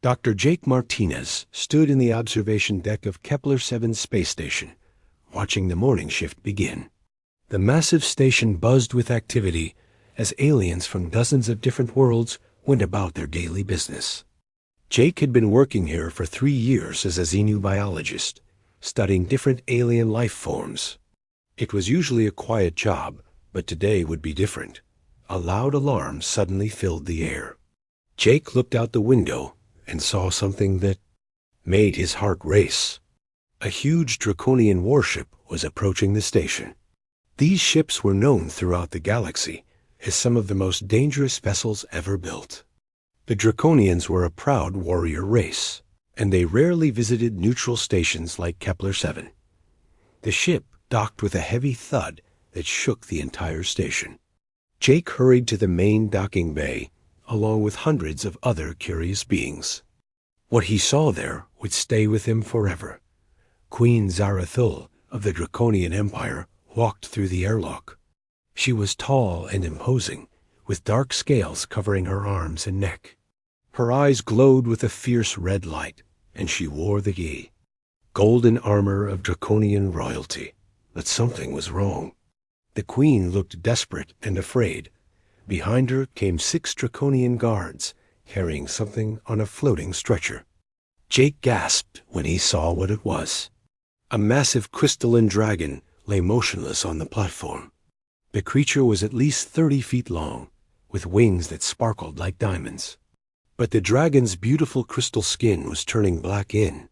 Dr. Jake Martinez stood in the observation deck of Kepler-7 space station, watching the morning shift begin. The massive station buzzed with activity as aliens from dozens of different worlds went about their daily business. Jake had been working here for 3 years as a xenobiologist, studying different alien life forms. It was usually a quiet job, but today would be different. A loud alarm suddenly filled the air. Jake looked out the window and saw something that made his heart race. A huge draconian warship was approaching the station. These ships were known throughout the galaxy as some of the most dangerous vessels ever built. The Draconians were a proud warrior race, and they rarely visited neutral stations like Kepler-7. The ship docked with a heavy thud that shook the entire station. Jake hurried to the main docking bay, along with hundreds of other curious beings. What he saw there would stay with him forever. Queen Zarathul of the Draconian Empire walked through the airlock. She was tall and imposing, with dark scales covering her arms and neck. Her eyes glowed with a fierce red light, and she wore the golden armor of Draconian royalty. But something was wrong. The queen looked desperate and afraid. Behind her came 6 Draconian guards, carrying something on a floating stretcher. Jake gasped when he saw what it was. A massive crystalline dragon lay motionless on the platform. The creature was at least 30 feet long, with wings that sparkled like diamonds. But the dragon's beautiful crystal skin was turning black in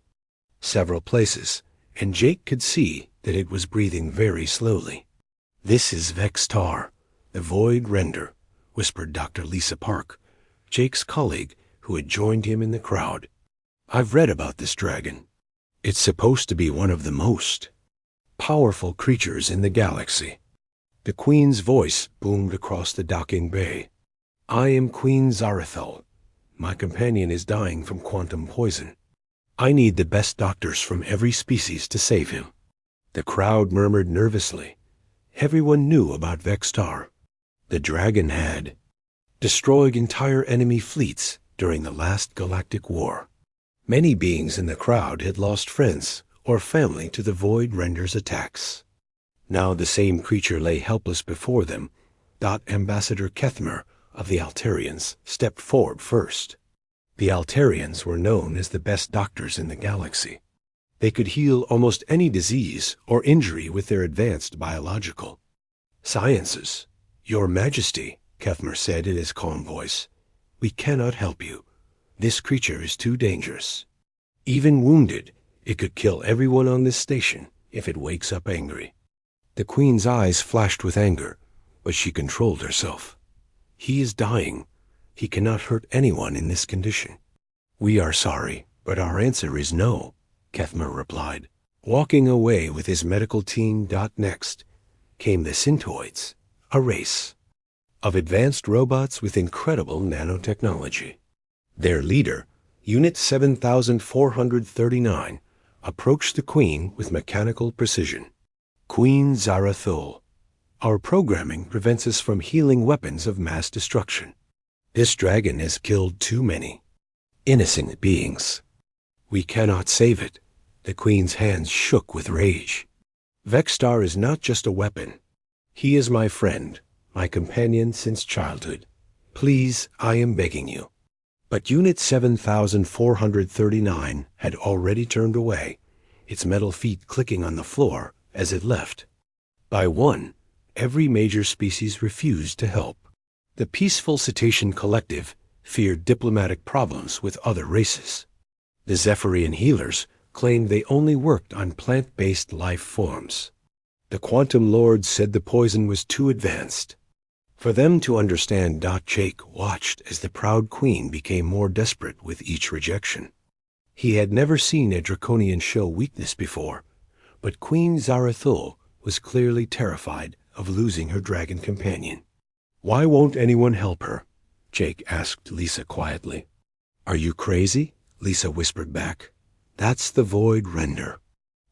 several places, and Jake could see that it was breathing very slowly. "This is Vextar, the Void Render," whispered Dr. Lisa Park, Jake's colleague who had joined him in the crowd. "I've read about this dragon. It's supposed to be one of the most powerful creatures in the galaxy." The Queen's voice boomed across the docking bay. "I am Queen Zarathul. My companion is dying from quantum poison. I need the best doctors from every species to save him." The crowd murmured nervously. Everyone knew about Vextar. The dragon had destroyed entire enemy fleets during the last Galactic War. Many beings in the crowd had lost friends or family to the Void Render's attacks. Now the same creature lay helpless before them. Ambassador Kethmer of the Altarians stepped forward first. The Altarians were known as the best doctors in the galaxy. They could heal almost any disease or injury with their advanced biological sciences. "Your Majesty," Kethmer said in his calm voice, "we cannot help you. This creature is too dangerous. Even wounded, it could kill everyone on this station if it wakes up angry." The Queen's eyes flashed with anger, but she controlled herself. "He is dying. He cannot hurt anyone in this condition." "We are sorry, but our answer is no," Kethmer replied. Walking away with his medical team. Next came the Syntoids, a race of advanced robots with incredible nanotechnology. Their leader, Unit 7439, approached the Queen with mechanical precision. "Queen Zarathul, our programming prevents us from healing weapons of mass destruction. This dragon has killed too many innocent beings. We cannot save it." The Queen's hands shook with rage. "Vextar is not just a weapon. He is my friend, my companion since childhood. Please, I am begging you." But Unit 7439 had already turned away, its metal feet clicking on the floor as it left. By one, every major species refused to help. The peaceful Cetacean Collective feared diplomatic problems with other races. The Zephyrian healers claimed they only worked on plant-based life forms. The Quantum Lords said the poison was too advanced for them to understand. Jake watched as the proud Queen became more desperate with each rejection. He had never seen a Draconian show weakness before, but Queen Zarathul was clearly terrified of losing her dragon companion. "Why won't anyone help her?" Jake asked Lisa quietly. "Are you crazy?" Lisa whispered back. "That's the Void Render.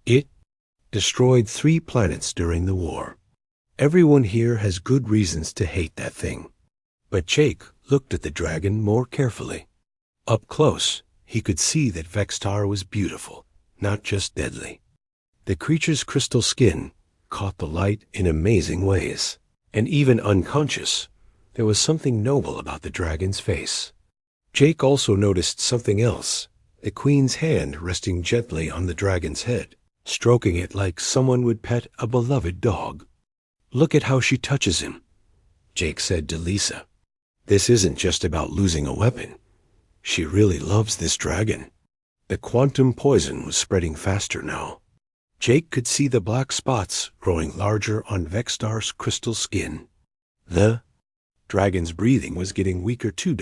It destroyed 3 planets during the war. Everyone here has good reasons to hate that thing." But Jake looked at the dragon more carefully. Up close, He could see that Vextar was beautiful, not just deadly. The creature's crystal skin caught the light in amazing ways, and even unconscious, there was something noble about the dragon's face. Jake also noticed something else, the queen's hand resting gently on the dragon's head, stroking it like someone would pet a beloved dog. "Look at how she touches him," Jake said to Lisa. "This isn't just about losing a weapon. She really loves this dragon." The quantum poison was spreading faster now. Jake could see the black spots growing larger on Vextar's crystal skin. The dragon's breathing was getting weaker too.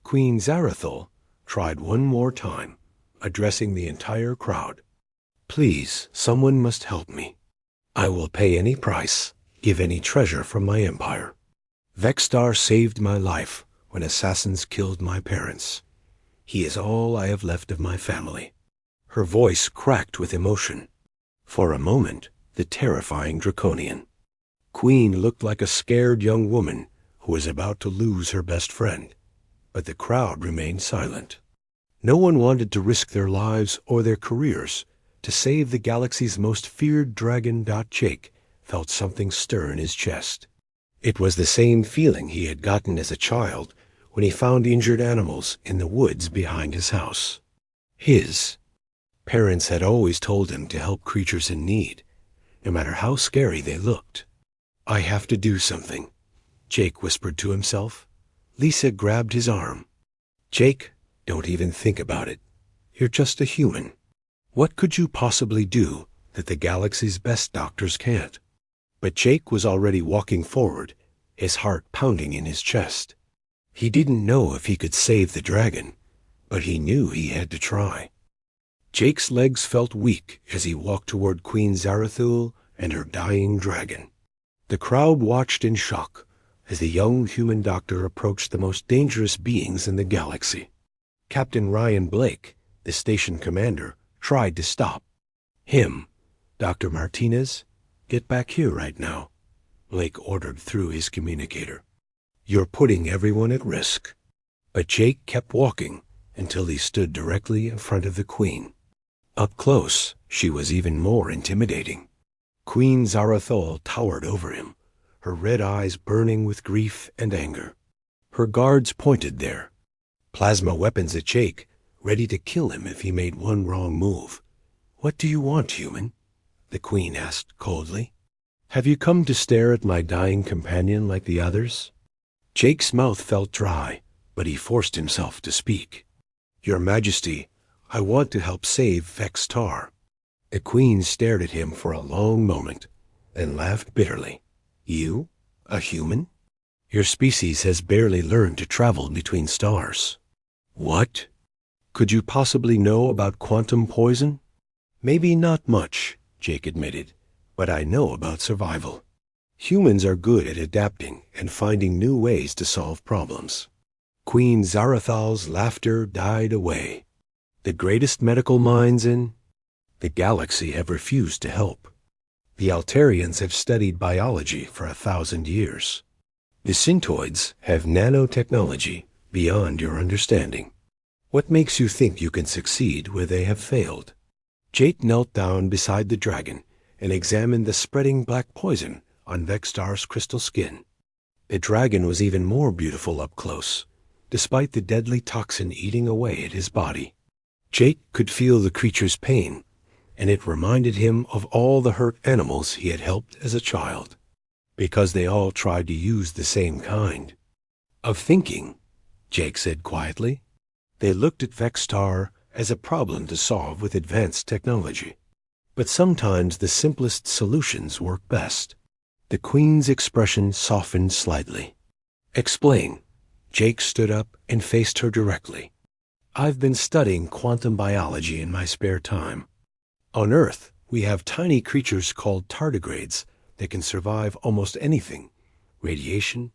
Queen Zarathul tried one more time, addressing the entire crowd. "Please, someone must help me. I will pay any price, give any treasure from my empire. Vextar saved my life when assassins killed my parents. He is all I have left of my family." Her voice cracked with emotion. For a moment, the terrifying draconian queen looked like a scared young woman who was about to lose her best friend. But the crowd remained silent. No one wanted to risk their lives or their careers to save the galaxy's most feared dragon. Jake felt something stir in his chest. It was the same feeling he had gotten as a child when he found injured animals in the woods behind his house. His parents had always told him to help creatures in need, no matter how scary they looked. "I have to do something," Jake whispered to himself. Lisa grabbed his arm. "Jake, don't even think about it. You're just a human. What could you possibly do that the galaxy's best doctors can't?" But Jake was already walking forward, his heart pounding in his chest. He didn't know if he could save the dragon, but he knew he had to try. Jake's legs felt weak as he walked toward Queen Zarathul and her dying dragon. The crowd watched in shock as the young human doctor approached the most dangerous beings in the galaxy. Captain Ryan Blake, the station commander, tried to stop him. "Dr. Martinez, get back here right now," Blake ordered through his communicator. "You're putting everyone at risk." But Jake kept walking until he stood directly in front of the queen. Up close, she was even more intimidating. Queen Zarathul towered over him, her red eyes burning with grief and anger. Her guards pointed there, plasma weapons at Jake, ready to kill him if he made one wrong move. "What do you want, human?" the queen asked coldly. "Have you come to stare at my dying companion like the others?" Jake's mouth felt dry, but he forced himself to speak. "Your Majesty, I want to help save Vextar." The queen stared at him for a long moment, then laughed bitterly. "You? A human? Your species has barely learned to travel between stars." "What? Could you possibly know about quantum poison?" "Maybe not much," Jake admitted, "but I know about survival. Humans are good at adapting and finding new ways to solve problems." Queen Zarathul's laughter died away. "The greatest medical minds in the galaxy have refused to help. The Altarians have studied biology for 1,000 years. The Syntoids have nanotechnology beyond your understanding. What makes you think you can succeed where they have failed?" Jake knelt down beside the dragon and examined the spreading black poison on Vextar's crystal skin. The dragon was even more beautiful up close, despite the deadly toxin eating away at his body. Jake could feel the creature's pain, and it reminded him of all the hurt animals he had helped as a child, because they all tried to use the same kind of thinking, Jake said quietly. They looked at Vextar as a problem to solve with advanced technology. But sometimes the simplest solutions work best. The queen's expression softened slightly. "Explain." Jake stood up and faced her directly. "I've been studying quantum biology in my spare time. On Earth, we have tiny creatures called tardigrades that can survive almost anything: radiation,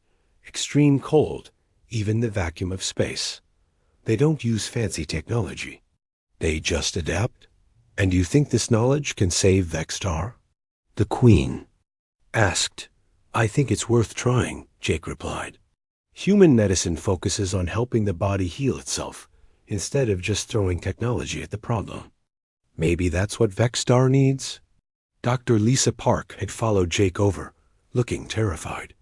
extreme cold, even the vacuum of space. They don't use fancy technology. They just adapt. And you think this knowledge can save Vextar?" The queen asked. "I think it's worth trying," Jake replied. "Human medicine focuses on helping the body heal itself instead of just throwing technology at the problem. Maybe that's what Vexstar needs? Dr. Lisa Park had followed Jake over, looking terrified.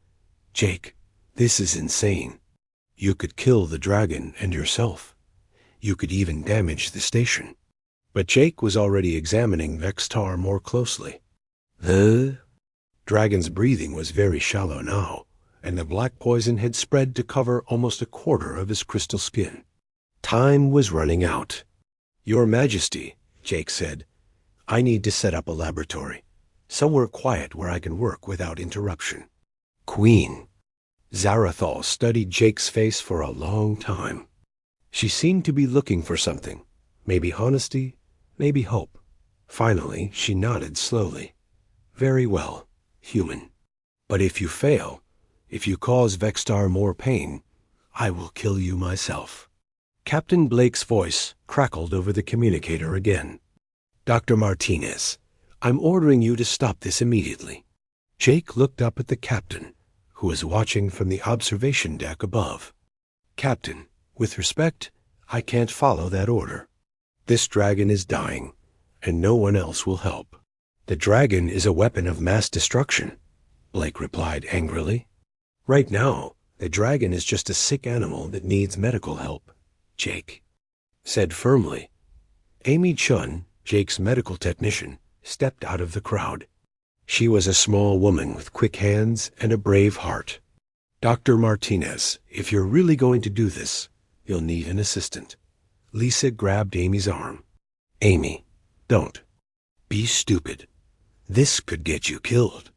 Jake, this is insane. You could kill the dragon and yourself. You could even damage the station. But Jake was already examining Vexstar more closely. The dragon's breathing was very shallow now, and the black poison had spread to cover almost a quarter of his crystal skin. Time was running out. Your Majesty, Jake said, I need to set up a laboratory, somewhere quiet where I can work without interruption. Queen. Zarathol studied Jake's face for a long time. She seemed to be looking for something, maybe honesty, maybe hope. Finally, she nodded slowly. Very well, human. But if you fail, if you cause Vexstar more pain, I will kill you myself. Captain Blake's voice crackled over the communicator again. Dr. Martinez, I'm ordering you to stop this immediately. Jake looked up at the captain, who was watching from the observation deck above. Captain, with respect, I can't follow that order. This dragon is dying, and no one else will help. The dragon is a weapon of mass destruction, Blake replied angrily. Right now, the dragon is just a sick animal that needs medical help, Jake said firmly. Amy Chun, Jake's medical technician, stepped out of the crowd. She was a small woman with quick hands and a brave heart. Dr. Martinez, if you're really going to do this, you'll need an assistant. Lisa grabbed Amy's arm. Amy, don't. Be stupid. This could get you killed.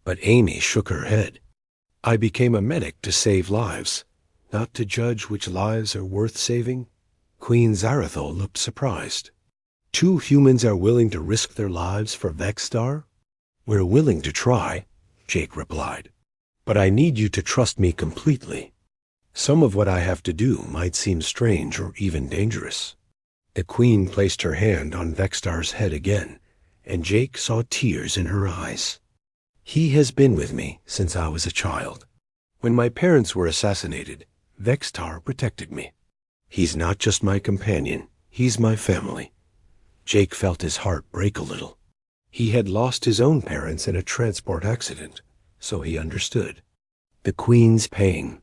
But Amy shook her head. I became a medic to save lives, not to judge which lives are worth saving. Queen Zarathol looked surprised. 2 humans are willing to risk their lives for Vexstar? We're willing to try, Jake replied. But I need you to trust me completely. Some of what I have to do might seem strange or even dangerous. The Queen placed her hand on Vexstar's head again, and Jake saw tears in her eyes. He has been with me since I was a child. When my parents were assassinated, Vexstar protected me. He's not just my companion, he's my family. Jake felt his heart break a little. He had lost his own parents in a transport accident, so he understood. The Queen's pain.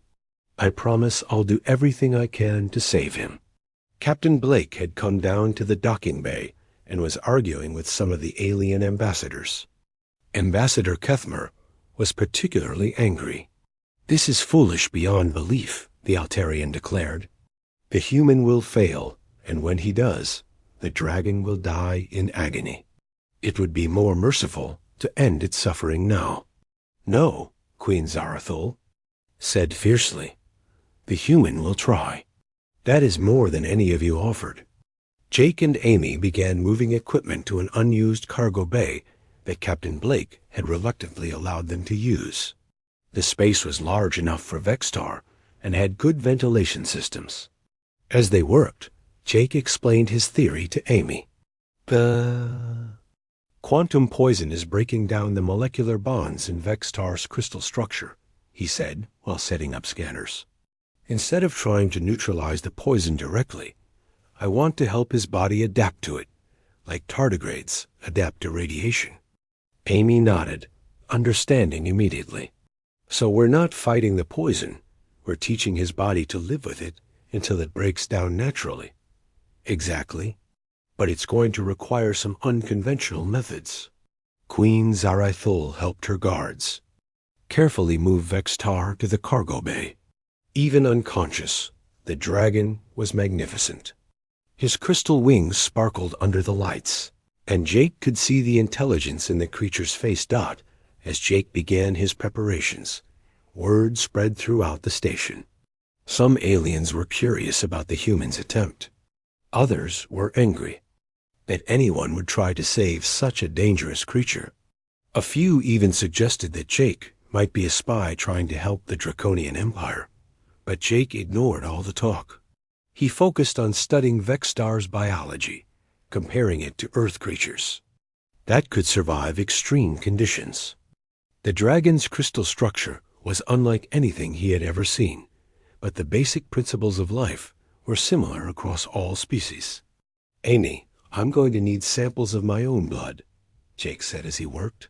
I promise I'll do everything I can to save him. Captain Blake had come down to the docking bay and was arguing with some of the alien ambassadors. Ambassador Kethmer was particularly angry. This is foolish beyond belief, the Altarian declared. The human will fail, and when he does, the dragon will die in agony. It would be more merciful to end its suffering now. No, Queen Zarathol said fiercely. The human will try. That is more than any of you offered. Jake and Amy began moving equipment to an unused cargo bay that Captain Blake had reluctantly allowed them to use. The space was large enough for Vexstar and had good ventilation systems. As they worked, Jake explained his theory to Amy. The quantum poison is breaking down the molecular bonds in Vexstar's crystal structure, he said while setting up scanners. Instead of trying to neutralize the poison directly, I want to help his body adapt to it, like tardigrades adapt to radiation. Amy nodded, understanding immediately. So we're not fighting the poison, we're teaching his body to live with it until it breaks down naturally. Exactly. But it's going to require some unconventional methods. Queen Zarathol helped her guards carefully move Vexstar to the cargo bay. Even unconscious, the dragon was magnificent. His crystal wings sparkled under the lights, and Jake could see the intelligence in the creature's face dot as Jake began his preparations. Word spread throughout the station. Some aliens were curious about the humans' attempt. Others were angry that anyone would try to save such a dangerous creature. A few even suggested that Jake might be a spy trying to help the Draconian Empire. But Jake ignored all the talk. He focused on studying Vexstar's biology, comparing it to Earth creatures that could survive extreme conditions. The dragon's crystal structure was unlike anything he had ever seen, but the basic principles of life were similar across all species. Amy, I'm going to need samples of my own blood, Jake said as he worked.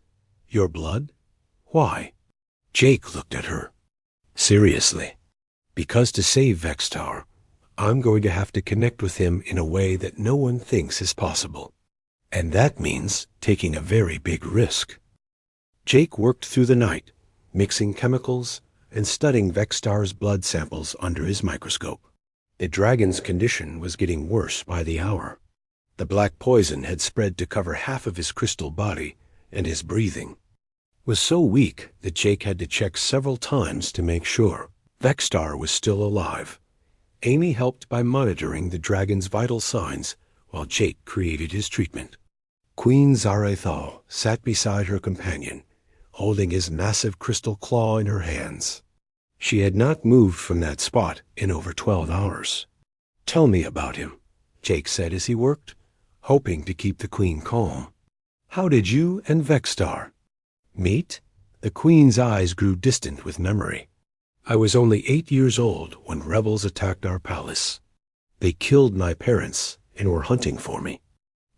Your blood? Why? Jake looked at her. Seriously. Because to save Vextar, I'm going to have to connect with him in a way that no one thinks is possible. And that means taking a very big risk. Jake worked through the night, mixing chemicals and studying Vextar's blood samples under his microscope. The dragon's condition was getting worse by the hour. The black poison had spread to cover half of his crystal body, and his breathing was so weak that Jake had to check several times to make sure Vextar was still alive. Amy helped by monitoring the dragon's vital signs while Jake created his treatment. Queen Zarethal sat beside her companion, holding his massive crystal claw in her hands. She had not moved from that spot in over 12 hours. Tell me about him, Jake said as he worked, hoping to keep the queen calm. How did you and Vextar meet? The queen's eyes grew distant with memory. I was only 8 years old when rebels attacked our palace. They killed my parents and were hunting for me.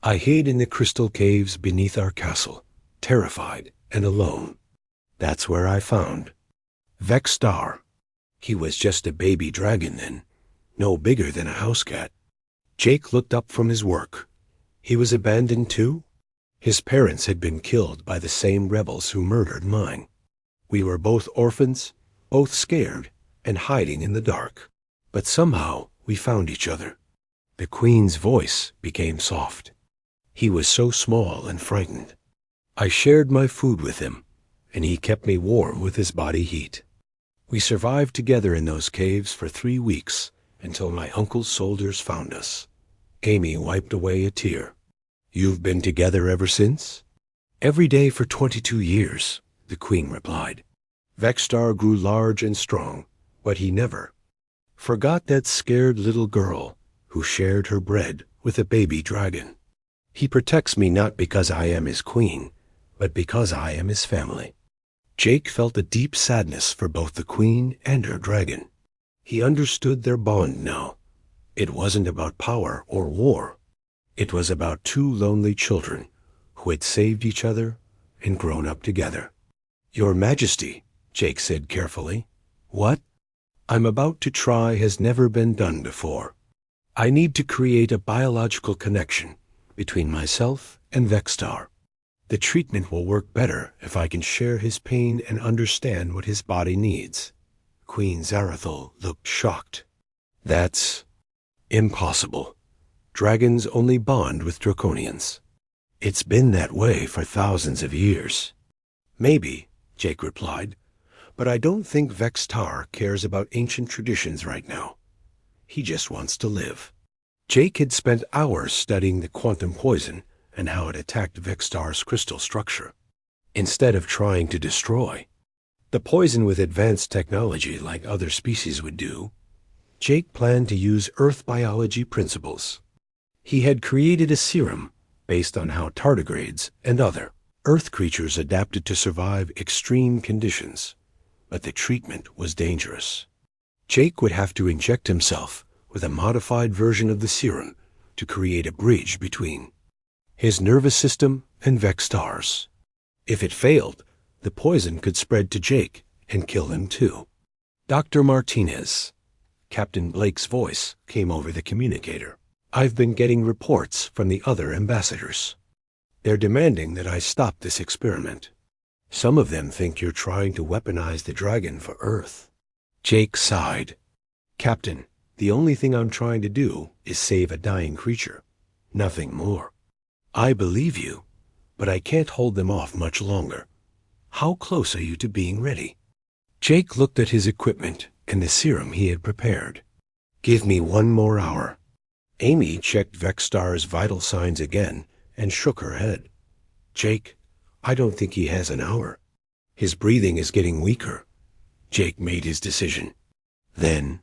I hid in the crystal caves beneath our castle, terrified and alone. That's where I found Vextar. He was just a baby dragon then, no bigger than a house cat. Jake looked up from his work. He was abandoned too? His parents had been killed by the same rebels who murdered mine. We were both orphans, both scared and hiding in the dark. But somehow we found each other. The queen's voice became soft. He was so small and frightened. I shared my food with him, and he kept me warm with his body heat. We survived together in those caves for 3 weeks until my uncle's soldiers found us. Amy wiped away a tear. You've been together ever since? Every day for 22 years, the queen replied. Vextar grew large and strong, but he never forgot that scared little girl who shared her bread with a baby dragon. He protects me not because I am his queen, but because I am his family. Jake felt a deep sadness for both the queen and her dragon. He understood their bond now. It wasn't about power or war. It was about 2 lonely children who had saved each other and grown up together. Your Majesty, Jake said carefully. What I'm about to try has never been done before. I need to create a biological connection between myself and Vextar. The treatment will work better if I can share his pain and understand what his body needs. Queen Zarethal looked shocked. That's impossible. Dragons only bond with draconians. It's been that way for thousands of years. Maybe, Jake replied, but I don't think Vextar cares about ancient traditions right now. He just wants to live. Jake had spent hours studying the quantum poison and how it attacked Vextar's crystal structure, instead of trying to destroy the poison with advanced technology like other species would do. Jake planned to use Earth biology principles. He had created a serum based on how tardigrades and other Earth creatures adapted to survive extreme conditions, but the treatment was dangerous. Jake would have to inject himself with a modified version of the serum to create a bridge between his nervous system and Vextar's. If it failed, the poison could spread to Jake and kill him too. Dr. Martinez. Captain Blake's voice came over the communicator. I've been getting reports from the other ambassadors. They're demanding that I stop this experiment. Some of them think you're trying to weaponize the dragon for Earth. Jake sighed. Captain, the only thing I'm trying to do is save a dying creature. Nothing more. I believe you, but I can't hold them off much longer. How close are you to being ready? Jake looked at his equipment and the serum he had prepared. Give me 1 more hour. Amy checked Vextar's vital signs again and shook her head. Jake, I don't think he has an hour. His breathing is getting weaker. Jake made his decision. Then,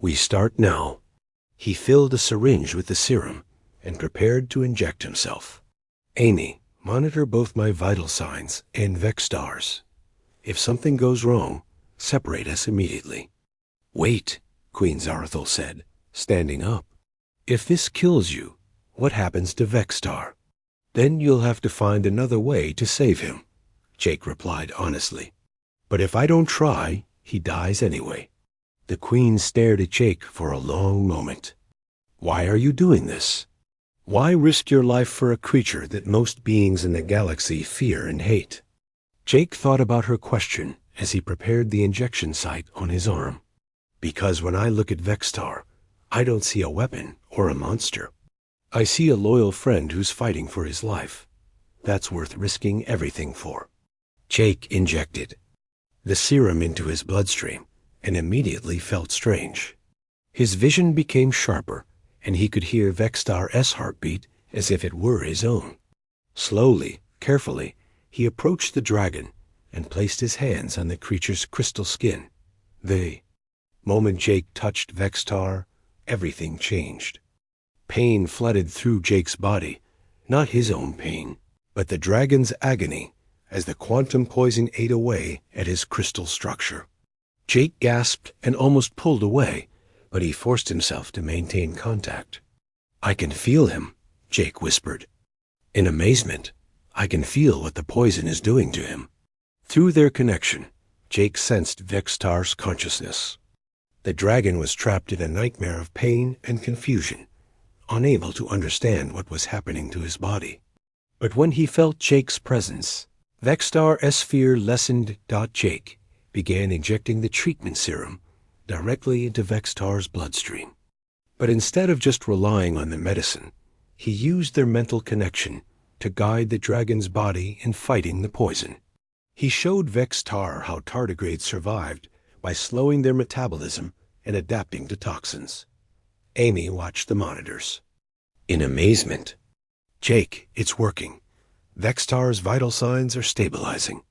we start now. He filled a syringe with the serum and prepared to inject himself. Amy, monitor both my vital signs and Vextar's. If something goes wrong, separate us immediately. Wait, Queen Zarethal said, standing up. "If this kills you, what happens to Vextar?" "Then you'll have to find another way to save him," Jake replied honestly. "But if I don't try, he dies anyway." The Queen stared at Jake for a long moment. "Why are you doing this? Why risk your life for a creature that most beings in the galaxy fear and hate?" Jake thought about her question as he prepared the injection site on his arm. "Because when I look at Vextar, I don't see a weapon or a monster. I see a loyal friend who's fighting for his life. That's worth risking everything for." Jake injected the serum into his bloodstream and immediately felt strange. His vision became sharper, and he could hear Vextar's heartbeat as if it were his own. Slowly, carefully, he approached the dragon and placed his hands on the creature's crystal skin. The moment Jake touched Vextar, everything changed. Pain flooded through Jake's body, not his own pain, but the dragon's agony as the quantum poison ate away at his crystal structure. Jake gasped and almost pulled away, but he forced himself to maintain contact. "I can feel him," Jake whispered. In amazement, "I can feel what the poison is doing to him." Through their connection, Jake sensed Vextar's consciousness. The dragon was trapped in a nightmare of pain and confusion, unable to understand what was happening to his body. But when he felt Jake's presence, Vextar's fear lessened. Jake began injecting the treatment serum directly into Vextar's bloodstream. But instead of just relying on the medicine, he used their mental connection to guide the dragon's body in fighting the poison. He showed Vextar how tardigrades survived by slowing their metabolism and adapting to toxins. Amy watched the monitors in amazement. "Jake, it's working. Vextar's vital signs are stabilizing."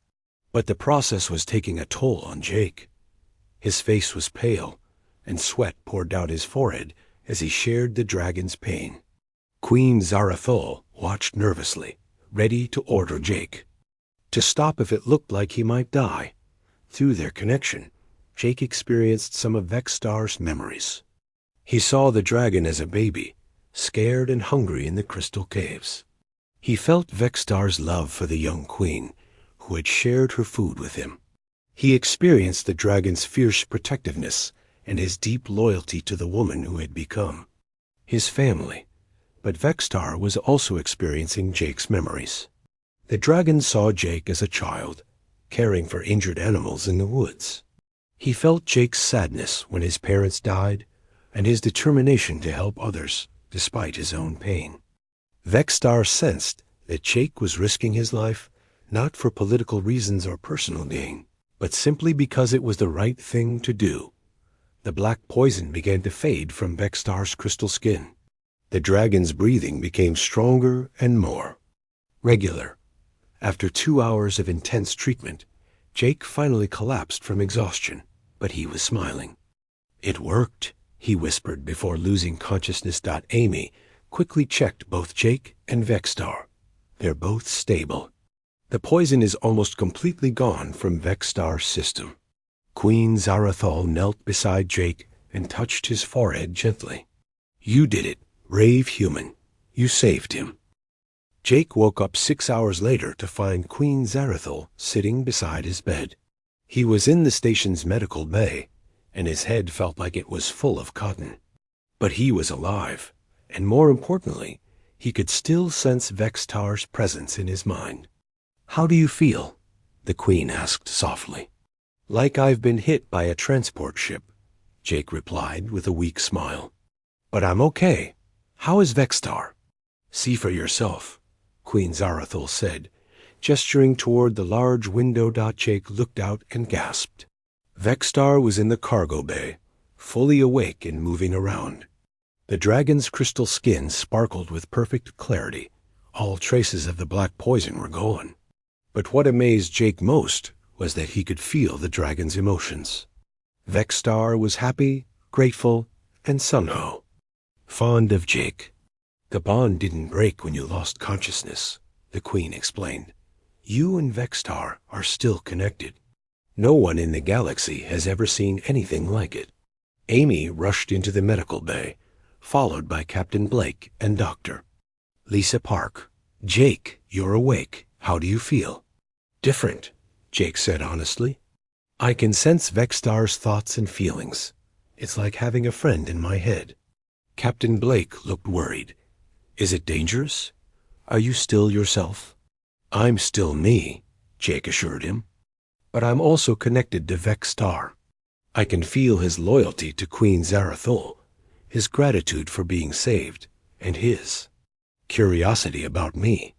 But the process was taking a toll on Jake. His face was pale, and sweat poured down his forehead as he shared the dragon's pain. Queen Zarathol watched nervously, ready to order Jake to stop if it looked like he might die. Through their connection, Jake experienced some of Vextar's memories. He saw the dragon as a baby, scared and hungry in the crystal caves. He felt Vextar's love for the young queen, who had shared her food with him. He experienced the dragon's fierce protectiveness and his deep loyalty to the woman who had become his family. But Vextar was also experiencing Jake's memories. The dragon saw Jake as a child, caring for injured animals in the woods. He felt Jake's sadness when his parents died, and his determination to help others despite his own pain. Vextar sensed that Jake was risking his life not for political reasons or personal gain, but simply because it was the right thing to do. The black poison began to fade from Vextar's crystal skin. The dragon's breathing became stronger and more regular. After 2 hours of intense treatment, Jake finally collapsed from exhaustion, but he was smiling. "It worked," he whispered before losing consciousness. Amy quickly checked both Jake and Vextar. "They're both stable. The poison is almost completely gone from Vextar's system." Queen Zarathol knelt beside Jake and touched his forehead gently. "You did it, brave human. You saved him." Jake woke up 6 hours later to find Queen Zarathol sitting beside his bed. He was in the station's medical bay, and his head felt like it was full of cotton. But he was alive, and more importantly, he could still sense Vextar's presence in his mind. "How do you feel?" the Queen asked softly. "Like I've been hit by a transport ship," Jake replied with a weak smile. "But I'm okay. How is Vextar?" "See for yourself," Queen Zarathol said, gesturing toward the large window. Jake looked out and gasped. Vextar was in the cargo bay, fully awake and moving around. The dragon's crystal skin sparkled with perfect clarity. All traces of the black poison were gone. But what amazed Jake most was that he could feel the dragon's emotions. Vextar was happy, grateful, and somehow fond of Jake. "The bond didn't break when you lost consciousness," the Queen explained. "You and Vextar are still connected. No one in the galaxy has ever seen anything like it." Amy rushed into the medical bay, followed by Captain Blake and Dr. Lisa Park. "Jake, you're awake. How do you feel?" "Different," Jake said honestly. "I can sense Vexstar's thoughts and feelings. It's like having a friend in my head." Captain Blake looked worried. "Is it dangerous? Are you still yourself?" "I'm still me," Jake assured him. "But I'm also connected to Vexstar. I can feel his loyalty to Queen Zarathul, his gratitude for being saved, and his curiosity about me."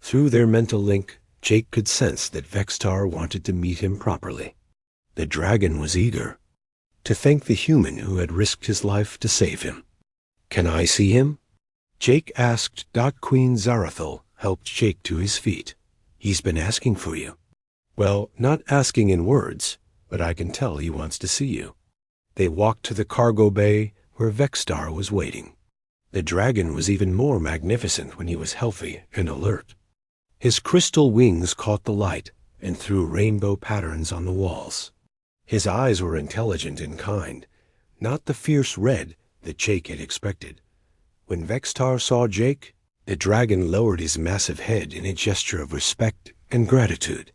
Through their mental link, Jake could sense that Vexstar wanted to meet him properly. The dragon was eager to thank the human who had risked his life to save him. "Can I see him?" Jake asked. Queen Zarathul helped Jake to his feet. "He's been asking for you." "Well, not asking in words, but I can tell he wants to see you." They walked to the cargo bay where Vexstar was waiting. The dragon was even more magnificent when he was healthy and alert. His crystal wings caught the light and threw rainbow patterns on the walls. His eyes were intelligent and kind, not the fierce red that Jake had expected. When Vexstar saw Jake, the dragon lowered his massive head in a gesture of respect and gratitude.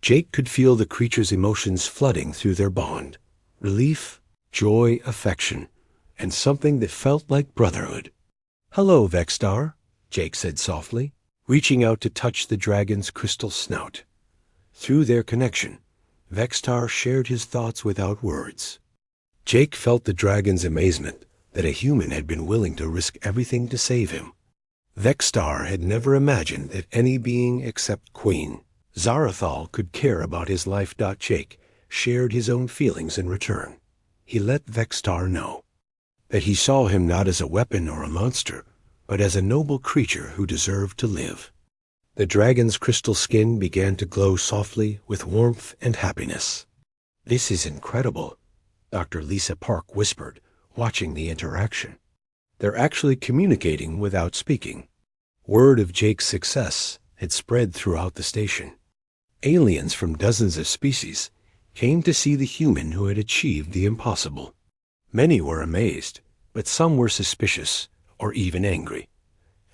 Jake could feel the creature's emotions flooding through their bond: relief, joy, affection, and something that felt like brotherhood. "Hello, Vexstar," Jake said softly, reaching out to touch the dragon's crystal snout. Through their connection, Vexstar shared his thoughts without words. Jake felt the dragon's amazement that a human had been willing to risk everything to save him. Vexstar had never imagined that any being except Queen Zarathul could care about his life. Jake shared his own feelings in return. He let Vexstar know that he saw him not as a weapon or a monster, but as a noble creature who deserved to live. The dragon's crystal skin began to glow softly with warmth and happiness. "This is incredible," Dr. Lisa Park whispered, watching the interaction. "They're actually communicating without speaking." Word of Jake's success had spread throughout the station. Aliens from dozens of species came to see the human who had achieved the impossible. Many were amazed, but some were suspicious or even angry.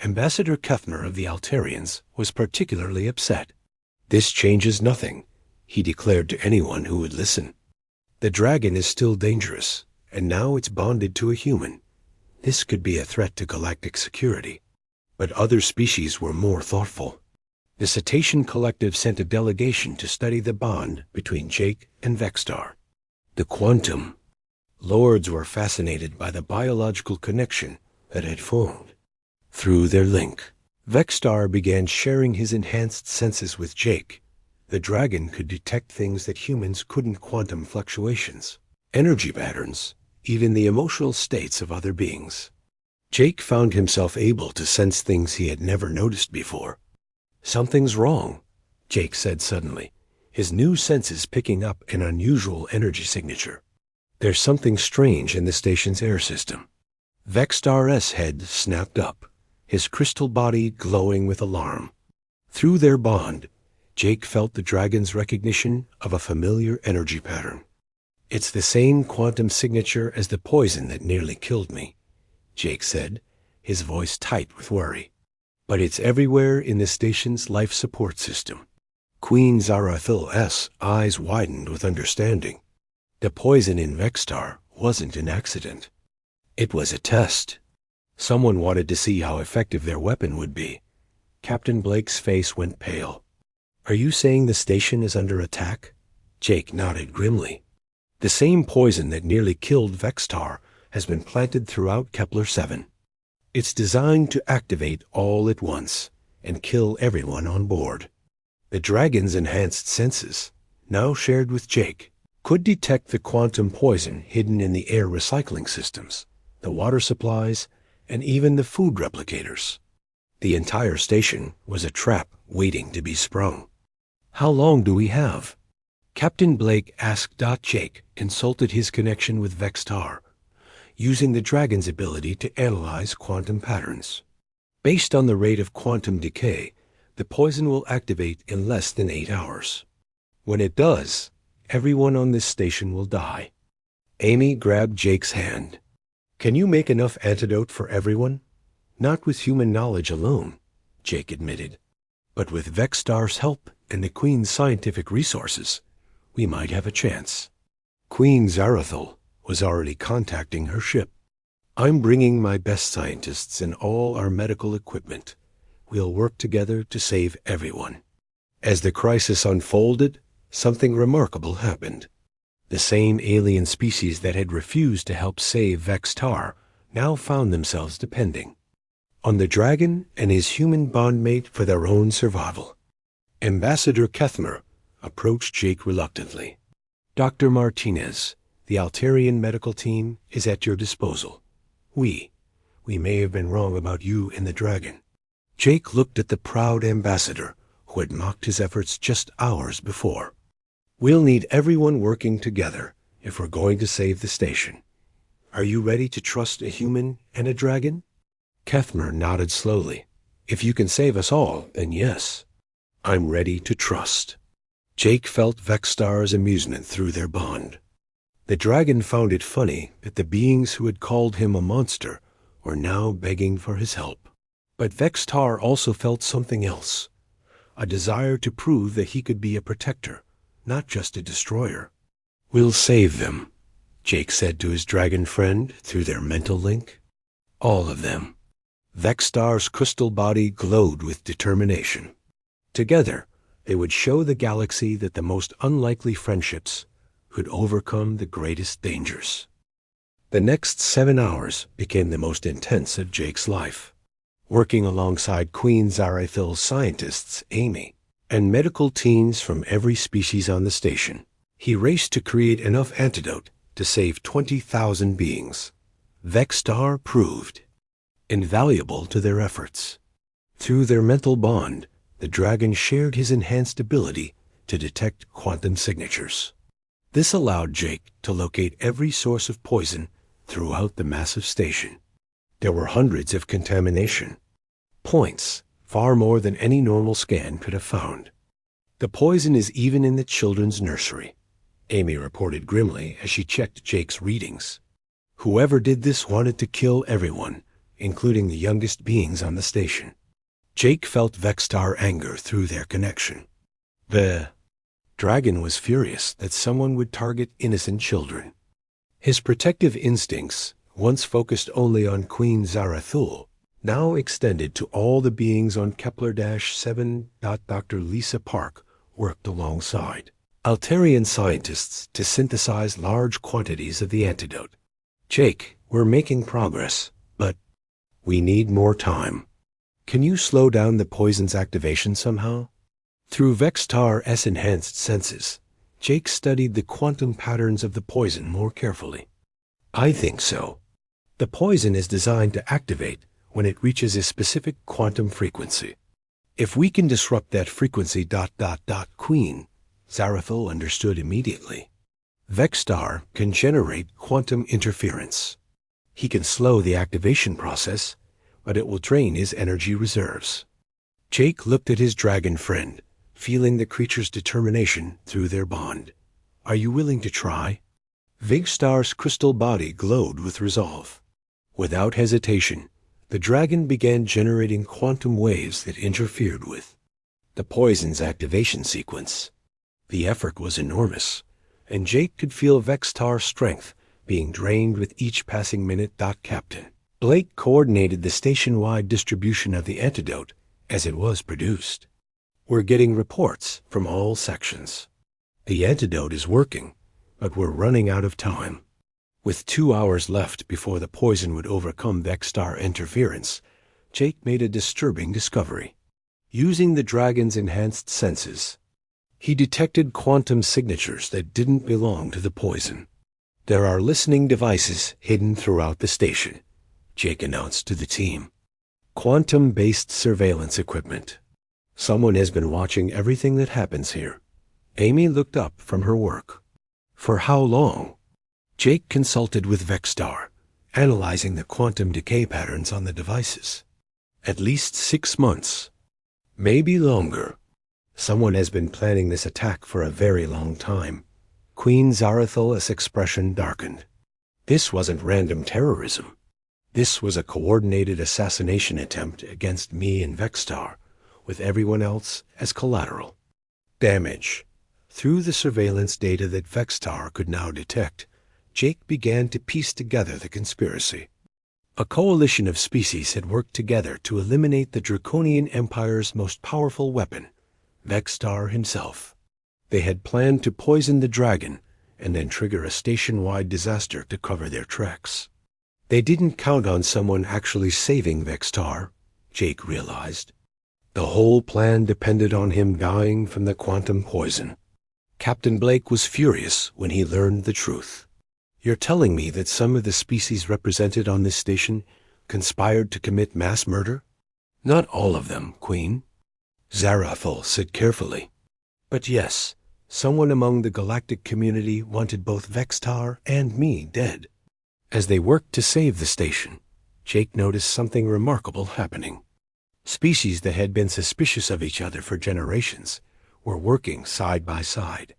Ambassador Kethner of the Altarians was particularly upset. "This changes nothing," he declared to anyone who would listen. "The dragon is still dangerous, and now it's bonded to a human. This could be a threat to galactic security." But other species were more thoughtful. The Cetacean Collective sent a delegation to study the bond between Jake and Vexstar. The Quantum Lords were fascinated by the biological connection that had formed. Through their link, Vexstar began sharing his enhanced senses with Jake. The dragon could detect things that humans couldn't: quantum fluctuations, energy patterns, even the emotional states of other beings. Jake found himself able to sense things he had never noticed before. "Something's wrong," Jake said suddenly, his new senses picking up an unusual energy signature. "There's something strange in the station's air system." Vexstar's head snapped up, his crystal body glowing with alarm. Through their bond, Jake felt the dragon's recognition of a familiar energy pattern. "It's the same quantum signature as the poison that nearly killed me," Jake said, his voice tight with worry. "But it's everywhere in the station's life support system." Queen Zarathul's eyes widened with understanding. The poison in Vexstar wasn't an accident. It was a test. Someone wanted to see how effective their weapon would be. Captain Blake's face went pale. "Are you saying the station is under attack?" Jake nodded grimly. "The same poison that nearly killed Vexstar has been planted throughout Kepler-7. It's designed to activate all at once and kill everyone on board." The dragon's enhanced senses, now shared with Jake, could detect the quantum poison hidden in the air recycling systems, the water supplies, and even the food replicators. The entire station was a trap waiting to be sprung. "How long do we have?" Captain Blake asked. Jake consulted his connection with Vexstar, using the dragon's ability to analyze quantum patterns. "Based on the rate of quantum decay, the poison will activate in less than 8 hours. When it does, everyone on this station will die." Amy grabbed Jake's hand. Can you make enough antidote for everyone? Not with human knowledge alone, Jake admitted. But with Vexstar's help and the Queen's scientific resources, we might have a chance. Queen Zarathul was already contacting her ship. I'm bringing my best scientists and all our medical equipment. We'll work together to save everyone. As the crisis unfolded, something remarkable happened. The same alien species that had refused to help save Vexstar now found themselves depending on the dragon and his human bondmate for their own survival. Ambassador Kethmer approached Jake reluctantly. Dr. Martinez, the Altarian medical team is at your disposal. We may have been wrong about you and the dragon. Jake looked at the proud ambassador who had mocked his efforts just hours before. We'll need everyone working together if we're going to save the station. Are you ready to trust a human and a dragon? Kethmer nodded slowly. If you can save us all, then yes. I'm ready to trust. Jake felt Vexstar's amusement through their bond. The dragon found it funny that the beings who had called him a monster were now begging for his help. But Vexstar also felt something else, a desire to prove that he could be a protector, not just a destroyer. We'll save them, Jake said to his dragon friend through their mental link. All of them. Vexstar's crystal body glowed with determination. Together, they would show the galaxy that the most unlikely friendships could overcome the greatest dangers. The next 7 hours became the most intense of Jake's life. Working alongside Queen Zarathul's scientists, Amy, and medical teams from every species on the station, he raced to create enough antidote to save 20,000 beings. Vexstar proved invaluable to their efforts. Through their mental bond, the dragon shared his enhanced ability to detect quantum signatures. This allowed Jake to locate every source of poison throughout the massive station. There were hundreds of contamination points, far more than any normal scan could have found. The poison is even in the children's nursery, Amy reported grimly as she checked Jake's readings. Whoever did this wanted to kill everyone, including the youngest beings on the station. Jake felt Vexstar anger through their connection. The dragon was furious that someone would target innocent children. His protective instincts, once focused only on Queen Zarathul, now extended to all the beings on Kepler-7. Dr. Lisa Park worked alongside Altarian scientists to synthesize large quantities of the antidote. Jake, we're making progress, but we need more time. Can you slow down the poison's activation somehow? Through Vexstar's enhanced senses, Jake studied the quantum patterns of the poison more carefully. I think so. The poison is designed to activate when it reaches a specific quantum frequency. If we can disrupt that frequency. Queen Zarathul understood immediately. Vexstar can generate quantum interference. He can slow the activation process, but it will drain his energy reserves. Jake looked at his dragon friend, feeling the creature's determination through their bond. Are you willing to try? Vexstar's crystal body glowed with resolve. Without hesitation, the dragon began generating quantum waves that interfered with the poison's activation sequence. The effort was enormous, and Jake could feel Vexstar's strength being drained with each passing minute. Captain Blake coordinated the station-wide distribution of the antidote as it was produced. We're getting reports from all sections. The antidote is working, but we're running out of time. With 2 hours left before the poison would overcome Vexstar interference, Jake made a disturbing discovery. Using the dragon's enhanced senses, he detected quantum signatures that didn't belong to the poison. There are listening devices hidden throughout the station, Jake announced to the team. Quantum-based surveillance equipment. Someone has been watching everything that happens here. Amy looked up from her work. For how long? Jake consulted with Vexstar, analyzing the quantum decay patterns on the devices. At least 6 months. Maybe longer. Someone has been planning this attack for a very long time. Queen Zarathul's expression darkened. This wasn't random terrorism. This was a coordinated assassination attempt against me and Vextar, with everyone else as collateral. Damage. Through the surveillance data that Vextar could now detect, Jake began to piece together the conspiracy. A coalition of species had worked together to eliminate the Draconian Empire's most powerful weapon, Vextar himself. They had planned to poison the dragon and then trigger a station-wide disaster to cover their tracks. They didn't count on someone actually saving Vextar, Jake realized. The whole plan depended on him dying from the quantum poison. Captain Blake was furious when he learned the truth. You're telling me that some of the species represented on this station conspired to commit mass murder? Not all of them, Queen, Zarathul said carefully. But yes, someone among the galactic community wanted both Vextar and me dead. As they worked to save the station, Jake noticed something remarkable happening. Species that had been suspicious of each other for generations were working side by side.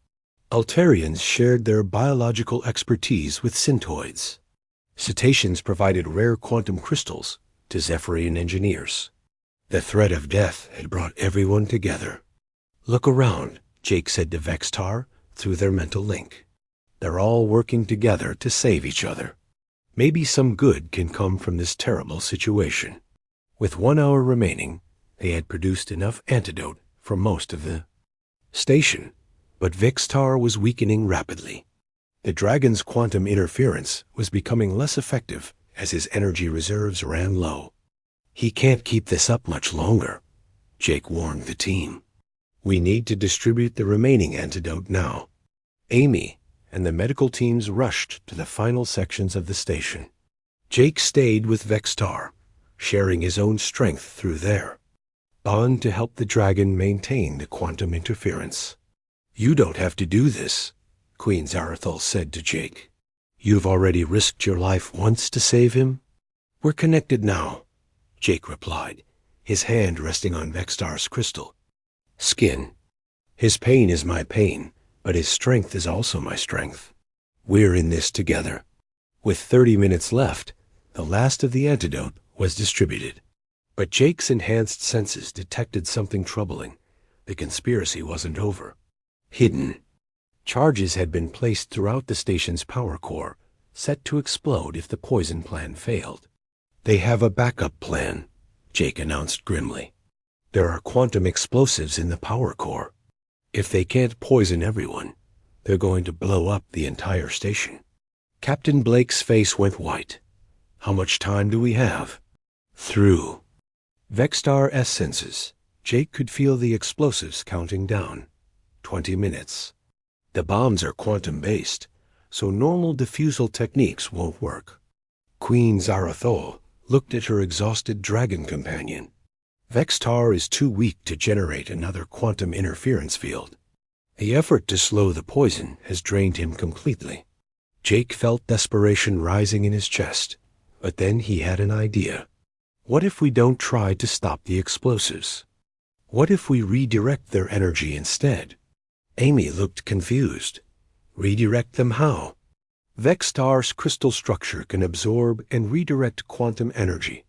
Altarians shared their biological expertise with Syntoids. Cetaceans provided rare quantum crystals to Zephyrian engineers. The threat of death had brought everyone together. Look around, Jake said to Vextar through their mental link. They're all working together to save each other. Maybe some good can come from this terrible situation. With 1 hour remaining, they had produced enough antidote for most of the station, but Vextar was weakening rapidly. The dragon's quantum interference was becoming less effective as his energy reserves ran low. He can't keep this up much longer, Jake warned the team. We need to distribute the remaining antidote now. Amy and the medical teams rushed to the final sections of the station. Jake stayed with Vextar, sharing his own strength through there. Bond to help the dragon maintain the quantum interference. You don't have to do this, Queen Zarathul said to Jake. You've already risked your life once to save him. We're connected now, Jake replied, his hand resting on Vextar's crystal. Skin. His pain is my pain, but his strength is also my strength. We're in this together. With 30 minutes left, the last of the antidote was distributed. But Jake's enhanced senses detected something troubling. The conspiracy wasn't over. Hidden. Charges had been placed throughout the station's power core, set to explode if the poison plan failed. They have a backup plan, Jake announced grimly. There are quantum explosives in the power core. If they can't poison everyone, they're going to blow up the entire station. Captain Blake's face went white. How much time do we have? Through Vextar senses, Jake could feel the explosives counting down. 20 minutes. The bombs are quantum-based, so normal diffusal techniques won't work. Queen Zarathul looked at her exhausted dragon companion. Vextar is too weak to generate another quantum interference field. The effort to slow the poison has drained him completely. Jake felt desperation rising in his chest, but then he had an idea. What if we don't try to stop the explosives? What if we redirect their energy instead? Amy looked confused. Redirect them how? Vextar's crystal structure can absorb and redirect quantum energy,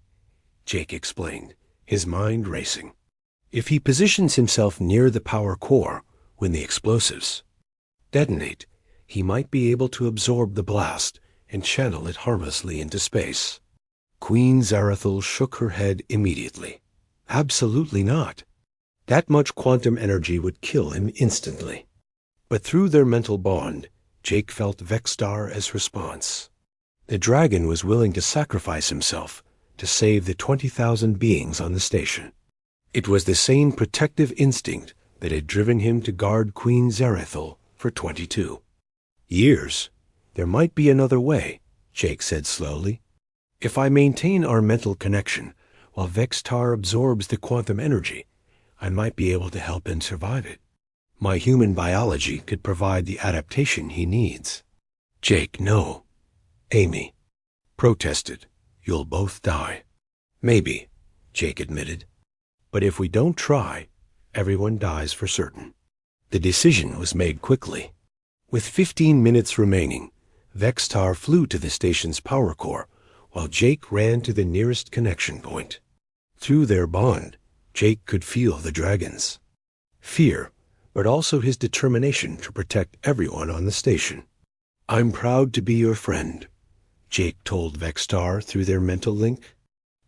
Jake explained, his mind racing. If he positions himself near the power core when the explosives detonate, he might be able to absorb the blast and channel it harmlessly into space. Queen Zarathul shook her head immediately. Absolutely not. That much quantum energy would kill him instantly. But through their mental bond, Jake felt Vextar as response. The dragon was willing to sacrifice himself to save the 20,000 beings on the station. It was the same protective instinct that had driven him to guard Queen Zarathul for 22 years. There might be another way, Jake said slowly. If I maintain our mental connection while Vextar absorbs the quantum energy, I might be able to help him survive it. My human biology could provide the adaptation he needs. Jake, no. Amy protested. You'll both die. Maybe, Jake admitted. But if we don't try, everyone dies for certain. The decision was made quickly. With 15 minutes remaining, Vextar flew to the station's power core, while Jake ran to the nearest connection point. Through their bond, Jake could feel the dragon's fear, but also his determination to protect everyone on the station. "I'm proud to be your friend," Jake told Vextar through their mental link.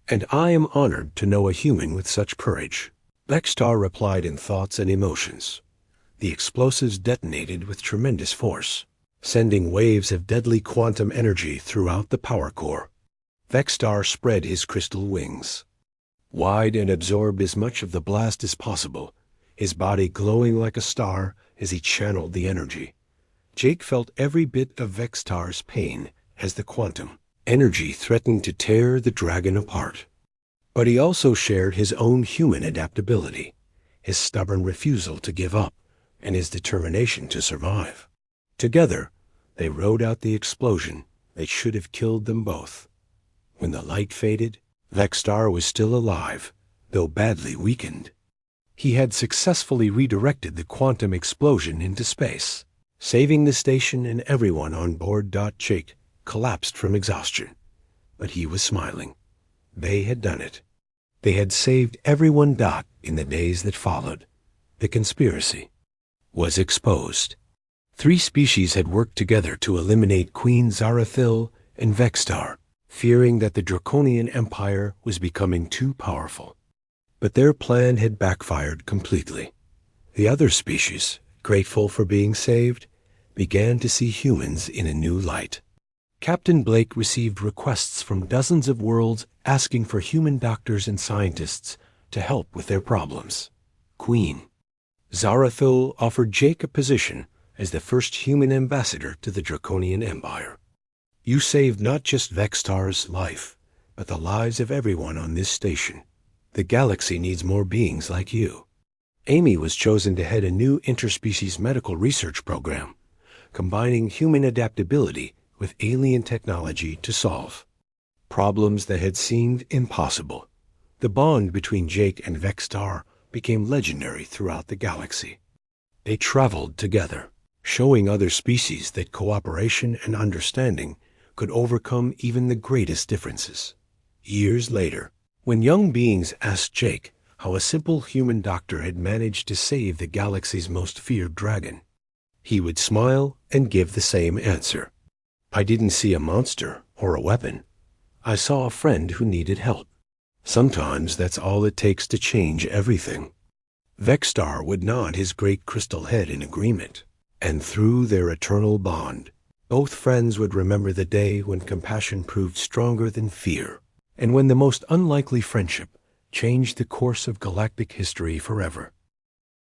"And I am honored to know a human with such courage," Vextar replied in thoughts and emotions. The explosives detonated with tremendous force, sending waves of deadly quantum energy throughout the power core. Vextar spread his crystal wings wide and absorbed as much of the blast as possible, his body glowing like a star as he channeled the energy. Jake felt every bit of Vextar's pain as the quantum energy threatened to tear the dragon apart. But he also shared his own human adaptability, his stubborn refusal to give up, and his determination to survive. Together, they rode out the explosion that should have killed them both. When the light faded, Vextar was still alive, though badly weakened. He had successfully redirected the quantum explosion into space, saving the station and everyone on board. Jake collapsed from exhaustion, but he was smiling. They had done it. They had saved everyone. In the days that followed, the conspiracy was exposed. 3 species had worked together to eliminate Queen Zarathil and Vextar, fearing that the Draconian Empire was becoming too powerful. But their plan had backfired completely. The other species, grateful for being saved, began to see humans in a new light. Captain Blake received requests from dozens of worlds asking for human doctors and scientists to help with their problems. Queen Zarathil offered Jake a position as the first human ambassador to the Draconian Empire. "You saved not just Vextar's life, but the lives of everyone on this station. The galaxy needs more beings like you." Amy was chosen to head a new interspecies medical research program, combining human adaptability with alien technology to solve problems that had seemed impossible. The bond between Jake and Vextar became legendary throughout the galaxy. They traveled together, showing other species that cooperation and understanding could overcome even the greatest differences. Years later, when young beings asked Jake how a simple human doctor had managed to save the galaxy's most feared dragon, he would smile and give the same answer. "I didn't see a monster or a weapon. I saw a friend who needed help. Sometimes that's all it takes to change everything." Vextar would nod his great crystal head in agreement, and through their eternal bond, both friends would remember the day when compassion proved stronger than fear, and when the most unlikely friendship changed the course of galactic history forever.